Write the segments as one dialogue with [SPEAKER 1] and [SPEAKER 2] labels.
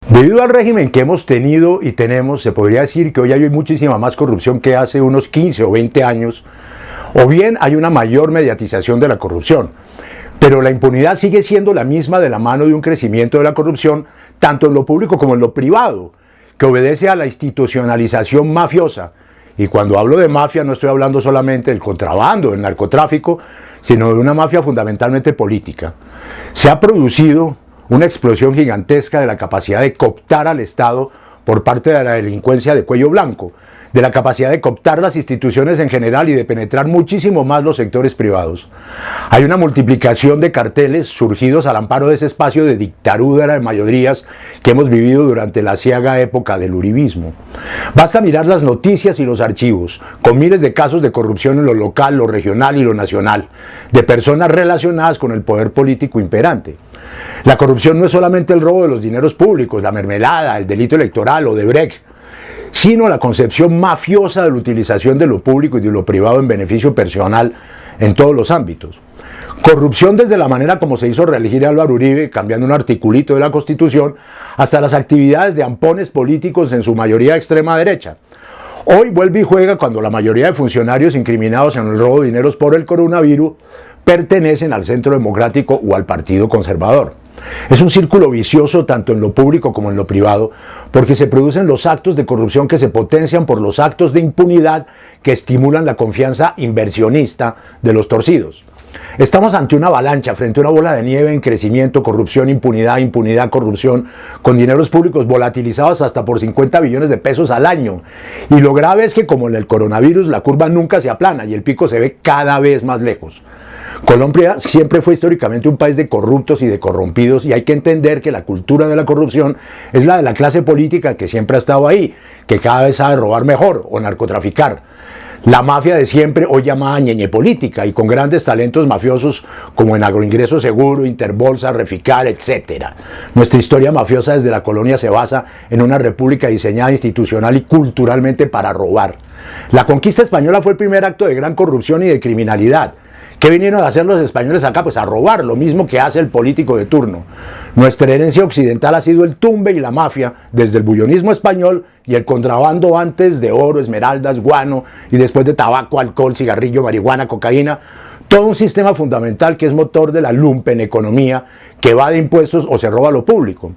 [SPEAKER 1] Debido al régimen que hemos tenido y tenemos, se podría decir que hoy hay muchísima más corrupción que hace unos 15 o 20 años, o bien hay una mayor mediatización de la corrupción. Pero la impunidad sigue siendo la misma de la mano de un crecimiento de la corrupción, tanto en lo público como en lo privado, que obedece a la institucionalización mafiosa. Y cuando hablo de mafia no estoy hablando solamente del contrabando, del narcotráfico, sino de una mafia fundamentalmente política. Se ha producido una explosión gigantesca de la capacidad de cooptar al Estado por parte de la delincuencia de cuello blanco, de la capacidad de cooptar las instituciones en general y de penetrar muchísimo más los sectores privados. Hay una multiplicación de carteles surgidos al amparo de ese espacio de dictadura de mayorías que hemos vivido durante la ciaga época del uribismo. Basta mirar las noticias y los archivos, con miles de casos de corrupción en lo local, lo regional y lo nacional, de personas relacionadas con el poder político imperante. La corrupción no es solamente el robo de los dineros públicos, la mermelada, el delito electoral o Odebrecht, sino la concepción mafiosa de la utilización de lo público y de lo privado en beneficio personal en todos los ámbitos. Corrupción desde la manera como se hizo reelegir a Álvaro Uribe, cambiando un articulito de la Constitución, hasta las actividades de ampones políticos en su mayoría de extrema derecha. Hoy vuelve y juega cuando la mayoría de funcionarios incriminados en el robo de dineros por el coronavirus pertenecen al Centro Democrático o al Partido Conservador. Es un círculo vicioso tanto en lo público como en lo privado, porque se producen los actos de corrupción que se potencian por los actos de impunidad que estimulan la confianza inversionista de los torcidos. Estamos ante una avalancha, frente a una bola de nieve en crecimiento, corrupción, impunidad, impunidad, corrupción, con dineros públicos volatilizados hasta por 50 billones de pesos al año. Y lo grave es que, como en el coronavirus, la curva nunca se aplana y el pico se ve cada vez más lejos. Colombia siempre fue históricamente un país de corruptos y de corrompidos, y hay que entender que la cultura de la corrupción es la de la clase política que siempre ha estado ahí, que cada vez sabe robar mejor o narcotraficar. La mafia de siempre, hoy llamada ñeñe política, y con grandes talentos mafiosos como en Agroingreso Seguro, Interbolsa, Reficar, etc. Nuestra historia mafiosa desde la colonia se basa en una república diseñada institucional y culturalmente para robar. La conquista española fue el primer acto de gran corrupción y de criminalidad. ¿Qué vinieron a hacer los españoles acá? Pues a robar, lo mismo que hace el político de turno. Nuestra herencia occidental ha sido el tumbe y la mafia, desde el bullonismo español y el contrabando antes de oro, esmeraldas, guano, y después de tabaco, alcohol, cigarrillo, marihuana, cocaína. Todo un sistema fundamental que es motor de la lumpeneconomía, que va de impuestos o se roba lo público.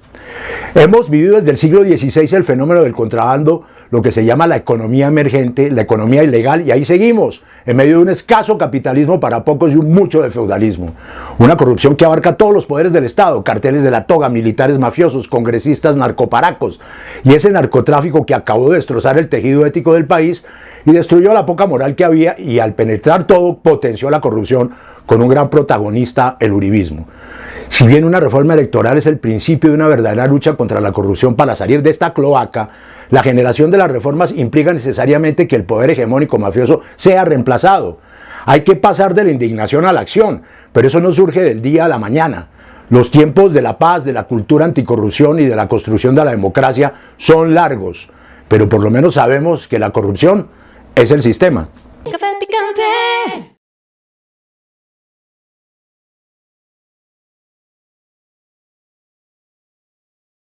[SPEAKER 1] Hemos vivido desde el siglo XVI el fenómeno del contrabando, lo que se llama la economía emergente, la economía ilegal, y ahí seguimos, en medio de un escaso capitalismo para pocos y un mucho de feudalismo. Una corrupción que abarca todos los poderes del Estado, carteles de la toga, militares mafiosos, congresistas narcoparacos, y ese narcotráfico que acabó de destrozar el tejido ético del país y destruyó la poca moral que había, y al penetrar todo potenció la corrupción con un gran protagonista, el uribismo. Si bien una reforma electoral es el principio de una verdadera lucha contra la corrupción para salir de esta cloaca, la generación de las reformas implica necesariamente que el poder hegemónico mafioso sea reemplazado. Hay que pasar de la indignación a la acción, pero eso no surge del día a la mañana. Los tiempos de la paz, de la cultura anticorrupción y de la construcción de la democracia son largos, pero por lo menos sabemos que la corrupción es el sistema.
[SPEAKER 2] Café picante.